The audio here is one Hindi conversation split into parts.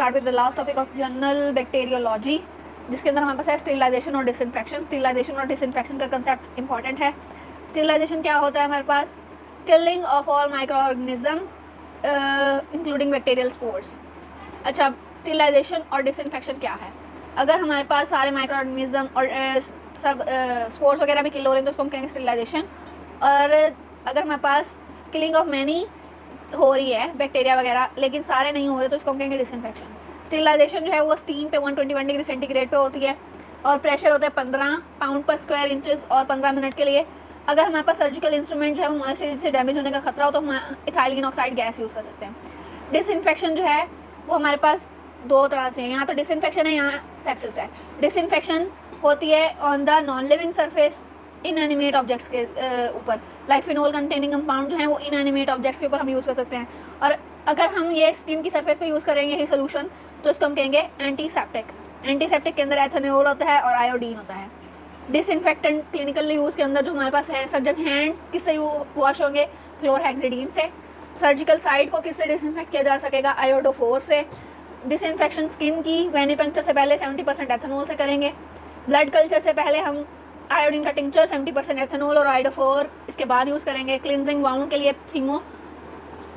Start with the last topic of general bacteriology, जिसके अंदर हमारे पास है स्टेरिलाइजेशन और डिसइंफेक्शन। स्टेरिलाइजेशन और डिसइंफेक्शन का कंसेप्ट इंपॉर्टेंट है। स्टेरिलाइजेशन क्या होता है हमारे पास? Killing of all microorganism including bacterial spores. अच्छा, स्टेरिलाइजेशन और डिसइंफेक्शन क्या है? अगर हमारे पास सारे माइक्रो ऑर्गेनिज्म और सब स्पोर्स वगैरह भी किल हो रहे हैं तो उसको हम कहेंगे स्टेरिलाइजेशन। और अगर हमारे पास किलिंग ऑफ मैनी हो रही है बैक्टीरिया वगैरह लेकिन सारे नहीं हो रहे तो उसको हम कहेंगे डिसइंफेक्शन। स्टेरिलाइजेशन जो है वो स्टीम पे 121 डिग्री सेंटीग्रेड पे होती है और प्रेशर होता है 15 पाउंड पर स्क्वायर इंचेस और 15 मिनट के लिए। अगर हमारे पास सर्जिकल इंस्ट्रूमेंट जो है वो मॉइस्चर से डैमेज होने का खतरा हो तो हम इथाइलिन ऑक्साइड गैस यूज़ कर सकते हैं। डिसइंफेक्शन जो है वो हमारे पास दो तरह से है, यहाँ तो डिसइंफेक्शन है, यहाँ सेप्सिस है। डिसइंफेक्शन होती है on the non living surface inanimate objects के ऊपर। लाइक फिनोल कंटेनिंग कंपाउंड जो है वो इनएनिमेट ऑब्जेक्ट्स के ऊपर हम यूज़ कर सकते हैं। और अगर हम ये स्किन की सरफेस पे यूज़ करेंगे यही सोल्यूशन तो इसको हम कहेंगे एंटीसेप्टिक। एंटीसेप्टिक के अंदर एथेनॉल होता है और आयोडीन होता है। डिसइंफेक्टेंट क्लिनिकल यूज़ के अंदर जो हमारे पास है, सर्जन हैंड किससे वॉश होंगे? क्लोरहेक्सिडीन से। सर्जिकल साइट को किससे डिसइंफेक्ट किया जा सकेगा? आयोडोफोर से। डिसइंफेक्शन स्किन की वेनिपंक्चर से पहले 70% एथेनॉल से करेंगे। ब्लड कल्चर से पहले हम आयोडीन का टिंचर 70% एथेनॉल और आयोडोफोर इसके बाद यूज़ करेंगे। क्लिनजिंग वाउंड के लिए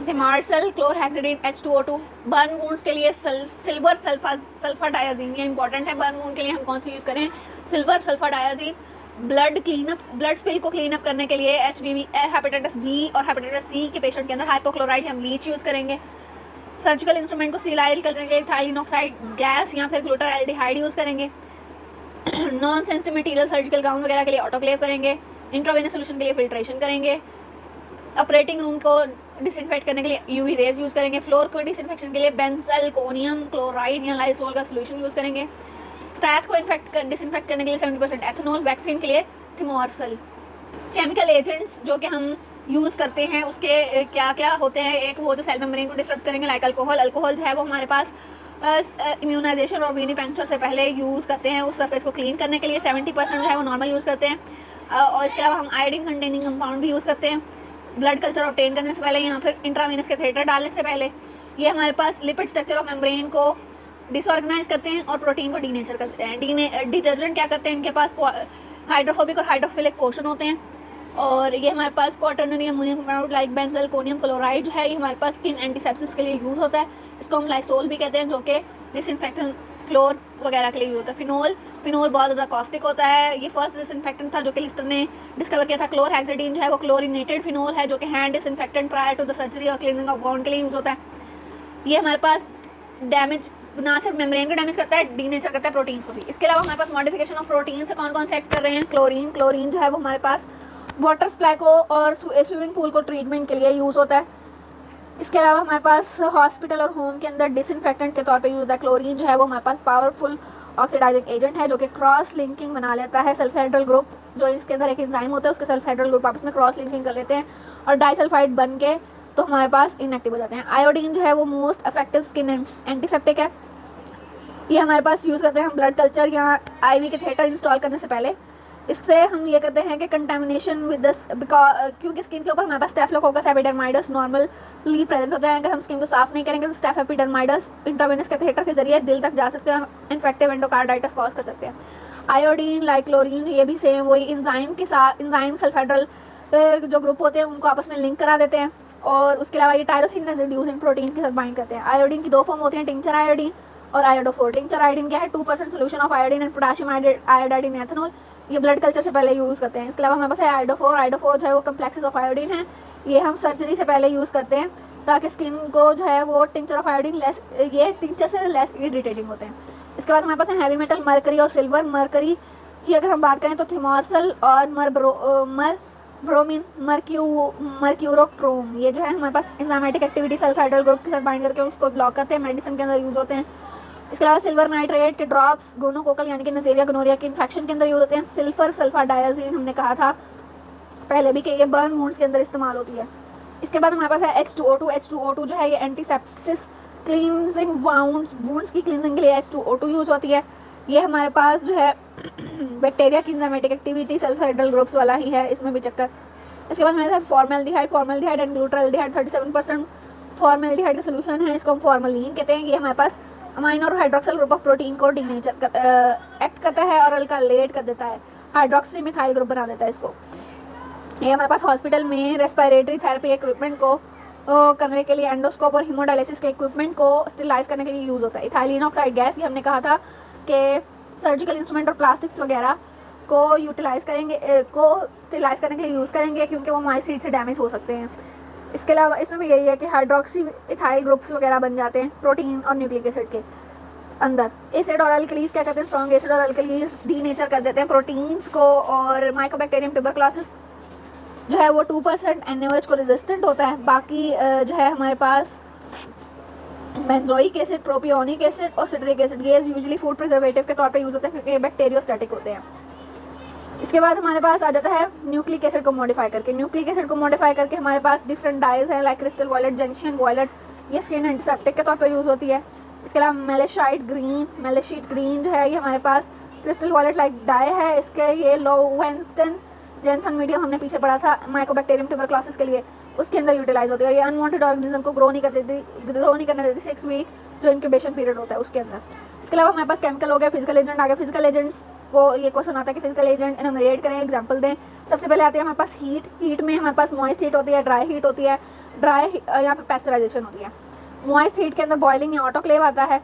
थिमार्सल क्लोरहेक्सिडीन H2O2। बर्न वुंड्स के लिए सिल्वर सल्फा डायाजीन, ये इंपॉर्टेंट है। बर्न वुंड के लिए हम कौन सी यूज़ करें? Silver sulfadiazine. Blood spill को क्लीन अप करने के लिए HBV हेपेटाइटिस बी और हेपेटाइटिस सी के पेशेंट के अंदर हाइपोक्लोराइड हम लीच यूज़ करेंगे। सर्जिकल इंस्ट्रूमेंट को स्टेराइल करने के लिए इथाइलिन ऑक्साइड गैस या फिर ग्लूटाराल्डिहाइड यूज़ करेंगे। Non sensitive material surgical gown वगैरह के लिए ऑटोक्लेव करेंगे। इंट्रावेनस सोल्यूशन के लिए फिल्ट्रेशन करेंगे। ऑपरेटिंग रूम को डिसइंफेक्ट करने के लिए यूवी रेज यूज़ करेंगे। फ्लोर को डिसइंफेक्शन के लिए बेंजलकोनियम क्लोराइड या लाइसोल का सोल्यूशन यूज़ करेंगे। स्टैथ को डिसइंफेक्ट करने के लिए 70% एथेनॉल। वैक्सीन के लिए थिमोर्सल। केमिकल एजेंट्स जो कि हम यूज़ करते हैं उसके क्या क्या होते हैं? एक वो जो सेल मेम्ब्रेन को डिस्टर्ब करेंगे लाइक अल्कोहल। अल्कोहल जो है वो हमारे पास इम्यूनाइजेशन और वेनिपंक्चर से पहले यूज़ करते हैं उस सरफेस को क्लीन करने के लिए। 70% जो है वो नॉर्मल यूज़ करते हैं। और इसके अलावा हम आयोडीन कंटेनिंग कंपाउंड भी यूज़ करते हैं ब्लड कल्चर ऑब्टेन करने से पहले या फिर इंट्रावेनस कैथेटर डालने से पहले। ये हमारे पास लिपिड स्ट्रक्चर ऑफ मेम्ब्रेन को डिसऑर्गेनाइज करते हैं और प्रोटीन को डीनेचर करते हैं। डिटर्जेंट क्या करते हैं? इनके पास हाइड्रोफोबिक और हाइड्रोफिलिक पोर्शन होते हैं। और ये हमारे पास quaternary ammonium compound like benzalkonium chloride जो है ये हमारे पास स्किन एंटीसेप्सिस के लिए यूज़ होता है। इसको हम लाइसोल भी कहते हैं जो कि डिसइंफेक्टेंट फ्लोर वगैरह के लिए यूज़ होता है। फिनोल बहुत ज़्यादा कॉस्टिक होता है। ये फर्स्ट डिसइंफेक्टेंट था जो कि लिस्टर ने डिस्कवर किया था। क्लोरहेक्सिडीन जो है वो क्लोरिनेटेड फिनोल है जो कि hand disinfectant prior to the surgery और क्लीनिंग ऑफ वाउंड के लिए यूज़ होता है। ये हमारे पास डैमेज ना सिर्फ मेम्ब्रेन को डैमेज करता है, डीनेचर करता है प्रोटीन्स को भी। इसके अलावा हमारे पास मॉडिफिकेशन ऑफ प्रोटीन से कौन कौन से एक्ट कर रहे हैं? क्लोरीन जो है वो हमारे पास वाटर सप्लाई को और स्विमिंग पूल को ट्रीटमेंट के लिए यूज़ होता है। इसके अलावा हमारे पास हॉस्पिटल और होम के अंदर डिसइंफेक्टेंट के तौर पे यूज़ होता है। क्लोरीन जो है वो हमारे पास पावरफुल ऑक्सीडाइजिंग एजेंट है जो कि क्रॉस लिंकिंग बना लेता है। सल्फेड्रल ग्रुप जो इसके अंदर एक एंजाइम होता है उसके सल्फेड्रल ग्रुप आपस में क्रॉस लिंकिंग कर लेते हैं और डाइसल्फाइड बन के तो हमारे पास इनएक्टिव हो जाते हैं। आयोडीन जो है वो मोस्ट इफेक्टिव स्किन एंटीसेप्टिक है। ये हमारे पास यूज़ करते हैं हम ब्लड कल्चर या IV कैथेटर इंस्टॉल करने से पहले। इससे हम ये करते हैं कि कंटामिनेशन विद दस क्योंकि स्किन के ऊपर हमारे पास स्टेफिलोकोकस एपिडर्माइडस नॉर्मली प्रेजेंट होता है। अगर हम स्किन को साफ नहीं करेंगे तो स्टेफ एपिडर्माइडस इंट्रावेनस कैथेटर के जरिए दिल तक जा सकते हैं, इन्फेक्टिव एंडोकार्डाइटिस कॉज कर सकते हैं। आयोडीन लाइक क्लोरीन ये भी सेम वही एंजाइम के साथ एंजाइम सल्फेड्रल जो ग्रुप होते हैं उनको आपस में लिंक करा देते हैं और उसके अलावा ये टायरोसिन रेसिड्यूज इन प्रोटीन के साथ बाइंड करते हैं। आयोडीन की दो फॉर्म होती हैं, टिंचर आयोडीन और आयोडोफोर। टिंचर आयोडीन क्या है? 2% solution of iodine and potassium iodide in ethanol. ये ब्लड कल्चर से पहले यूज़ करते हैं। इसके अलावा हमारे पास है आयोडोफोर जो है वो कम्प्लेक्सेस ऑफ आयोडीन है। ये हम सर्जरी से पहले यूज़ करते हैं ताकि स्किन को जो है वो टिंचर ऑफ आयोडीन ये टिंचर से लेस इरिटेटिंग होते हैं। इसके बाद हमारे पास है हैवी मेटल मरकरी और सिल्वर। मरकरी की अगर हम बात करें तो थिमोर्सल और ब्रोमीन मर्क्यूरोक्रोम ये जो है हमारे पास एंजाइमेटिक एक्टिविटी सल्फेड्रल ग्रुप के साथ बाइंड करके उसको ब्लॉक करते हैं, मेडिसिन के अंदर यूज़ होते हैं। इसके अलावा सिल्वर नाइट्रेट के ड्रॉप्स गोनोकोकल यानी कि नज़ेरिया गोनोरिया के इन्फेक्शन के अंदर यूज़ होते हैं। सिल्फर सल्फा डायाजीन हमने कहा था पहले भी कि ये बर्न वुंड्स के अंदर इस्तेमाल होती है। इसके बाद हमारे पास है H2O2 जो है ये एंटीसेप्सिस क्लींजिंग वुंड्स की क्लींजिंग के लिए H2O2 यूज़ होती है। ये हमारे पास जो है बैक्टीरिया की एंजाइमेटिक एक्टिविटी सल्फेड्रल ग्रुप्स वाला ही है, इसमें भी चक्कर। इसके बाद हमारे साथ फॉर्मेल्डिहाइड एंड ग्लूटाराल्डिहाइड 37% फॉर्मेल्डिहाइड का सोल्यूशन है, इसको हम फॉर्मलिन कहते हैं। ये हमारे पास अमाइनो और हाइड्रोक्सिल ग्रुप ऑफ प्रोटीन को डीनेचर एक्ट करता है और अल्कालेट कर देता है, हाइड्रोक्सी मिथाइल ग्रुप बना देता है इसको। ये हमारे पास हॉस्पिटल में रेस्पिरेटरी थेरेपी इक्विपमेंट को करने के लिए, एंडोस्कोप और हीमोडायलिसिस के इक्विपमेंट को स्टेरिलाइज करने के लिए यूज़ होता है। इथाइलिन ऑक्साइड गैस, ये हमने कहा था कि सर्जिकल इंस्ट्रूमेंट और प्लास्टिक्स वगैरह को यूटिलाइज करेंगे, को स्टेरिलाइज करने के लिए यूज़ करेंगे क्योंकि वो मॉइस्ट हीट से डैमेज हो सकते हैं। इसके अलावा इसमें भी यही है कि हाइड्रोक्सी इथाइल ग्रुप्स वगैरह बन जाते हैं प्रोटीन और न्यूक्लिक एसिड के अंदर। एसिड और अल्कलीज क्या कहते हैं, स्ट्रॉन्ग एसिड और अल्कलीज डीनेचर कर देते हैं प्रोटीन्स को। और माइकोबैक्टीरियम ट्यूबरक्लोसिस जो है वो 2% NaOH को रेजिस्टेंट होता है। बाकी जो है हमारे पास बेंजोइक एसिड, प्रोपियोनिक एसिड और सिट्रिक एसिड, ये यूजुअली फूड प्रिजर्वेटिव के तौर पे यूज़ होते हैं क्योंकि ये बैक्टीरियोस्टैटिक होते हैं। इसके बाद हमारे पास आ जाता है न्यूक्लिक एसिड को मॉडिफाई करके। न्यूक्लिक एसिड को मॉडिफाई करके हमारे पास डिफरेंट डाइज हैं like crystal violet, gentian violet, ये स्किन एंटीसेप्टिक के तौर पे यूज़ होती है। इसके अलावा मेलेशाइट ग्रीन जो है ये हमारे पास क्रिस्टल वॉयलेट लाइक डाई है। इसके ये लोवेंस्टन जेंसन मीडियम हमने पीछे पढ़ा था माइकोबैक्टीरियम ट्यूबरक्लोसिस के लिए, उसके अंदर यूटिलाइज होती है। ये अनवांटेड ऑर्गेनिज्म को ग्रो नहीं करने देती 6 वीक जो इंक्यूबेशन पीरियड होता है उसके अंदर। इसके अलावा हमारे पास केमिकल हो गया, फिजिकल एजेंट आ गया। फिजिकल एजेंट्स को ये क्वेश्चन आता है कि फिजिकल एजेंट इनमरेट करें, एग्जांपल दें। सबसे पहले आती है हमारे पास हीट में हमारे पास मॉइस्ट हीट होती है, ड्राई हीट होती है। यहाँ पे पैस्चराइजेशन होती है। मॉइस्ट हीट के अंदर बॉइलिंग या ऑटोक्लेव आता है।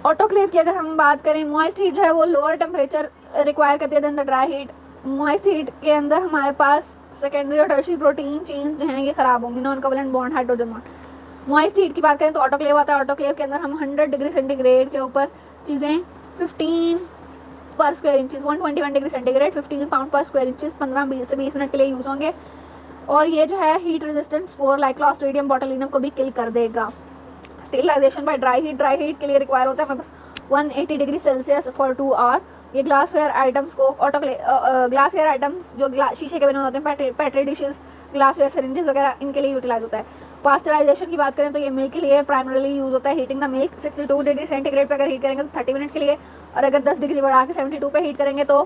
ऑटोक्लेव की अगर हम बात करें, मॉइस्ट हीट जो है वो लोअर टेम्परेचर रिक्वायर करती है than the dry heat. Moist heat के अंदर हमारे पास सेकेंडरी और टर्शियरी प्रोटीन चेन्स जो हैं ये खराब होंगी, non covalent bond, hydrogen bond. Moist heat की बात करें तो ऑटोक्लेव आता है। ऑटोक्लेव के अंदर हम 100 डिग्री सेंटीग्रेड के ऊपर चीज़ें 15 पर square inches 121 degree centigrade 15 pound पर स्क्वायर इंचज़ 15 से 20 मिनट के लिए यूज़ होंगे। और ये जो है heat resistant spore like Clostridium botulinum को भी किल कर देगा। स्टेरिलाइजेशन बाय ड्राई हीट के लिए रिक्वायर होता है हमारे पास 180 डिग्री सेल्सियस फॉर 2 आवर। ये ग्लासवेयर आइटम्स को ग्लासवेयर आइटम्स जो शीशे के बने होते हैं, पेट्री डिशेस, ग्लासवेयर सिरिंजेस वगैरह, इनके लिए यूटिलाइज होता है। पास्चराइजेशन की बात करें तो ये मिल्क के लिए प्राइमरीली यूज़ होता है। Heating the milk 62 degree centigrade पे अगर हीट करेंगे तो 30 मिनट के लिए, और अगर 10 डिग्री बढ़ा के 72 पे हीट करेंगे तो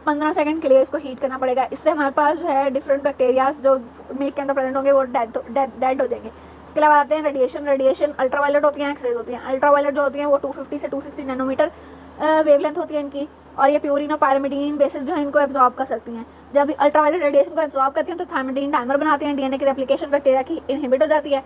15 सेकंड के लिए इसको हीट करना पड़ेगा। इससे हमारे पास जो है डिफरेंट बैक्टीरियाज जो मिल्क के अंदर प्रेजेंट होंगे वो डेड हो जाएंगे। इसके अलावा आते हैं रेडिएशन अल्ट्रावायलेट होती हैं, एक्सरेज होती हैं। अल्ट्रावायलेट जो होती हैं वो 250 से 260 नैनोमीटर वेवलेंथ होती है इनकी, और ये प्यूरिन और पायरिमिडीन बेसिस जो है इनको एब्जॉर्ब कर सकती हैं। जब अल्ट्रावायलेट रेडिएशन को एब्जॉर्ब करती हैं तो थायमिडीन डाइमर बनाती हैं, डीएनए की रेप्लिकेशन बैक्टीरिया की इनहिबिट हो जाती है।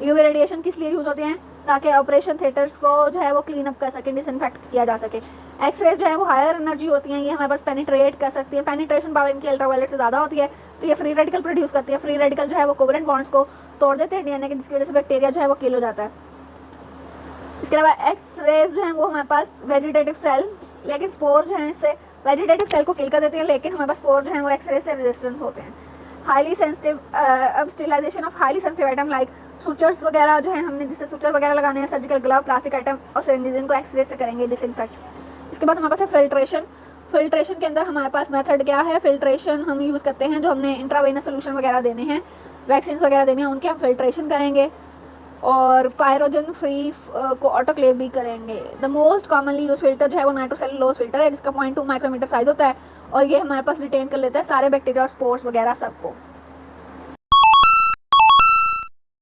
यूवी रेडिएशन किस लिए यूज़ होती हैं, ताकि ऑपरेशन थिएटर्स को जो है वो क्लीन अप कर सकें, डिसइंफेक्ट किया जा सके। एक्सरेज जो है वो हायर एनर्जी होती हैं, ये हमारे पास पेनिट्रेट कर सकती हैं, पेनिट्रेशन पावर इनकी अल्ट्रावायलेट से ज़्यादा होती है, तो ये फ्री रेडिकल प्रोड्यूस करती है। फ्री रेडिकल जो है वो कोवलेंट बॉन्ड्स को तोड़ देते हैं डीएनए के, जिसकी वजह से बैक्टीरिया जो है वो किल हो जाता है। इसके अलावा एक्सरेज जो है वो हमारे पास वेजिटेटिव सेल, लेकिन स्पोर जो है इससे वेजिटेटिव सेल को किल कर देती है, लेकिन हमारे पास स्पोर जो है वो एक्सरे से रेजिस्टेंट होते हैं। हाईली सेंसिटिव अब sterilisation of highly sensitive item like sutures वगैरह जो है हमने जिससे सुचर वगैरह लगाने हैं, सर्जिकल ग्लव, प्लास्टिक आइटम और सिरिंजेस, इनको एक्सरे से करेंगे डिसइंफेक्ट। इसके बाद हमारे पास है फिल्ट्रेशन के अंदर हमारे पास मेथड क्या है, फिल्ट्रेशन हम यूज़ करते हैं जो हमने इंट्रावेनस सोल्यूशन वगैरह देने हैं, वैक्सीन वगैरह देने हैं, उनके हम फिल्ट्रेशन करेंगे और पायरोजन फ्री को ऑटोक्लेव भी करेंगे। The most commonly use filter जो है वो नाइट्रोसेलुलोज फिल्टर है, जिसका 0.2 माइक्रोमीटर साइज होता है, और ये हमारे पास रिटेन कर लेता है सारे बैक्टीरिया और स्पोर्स वगैरह सबको।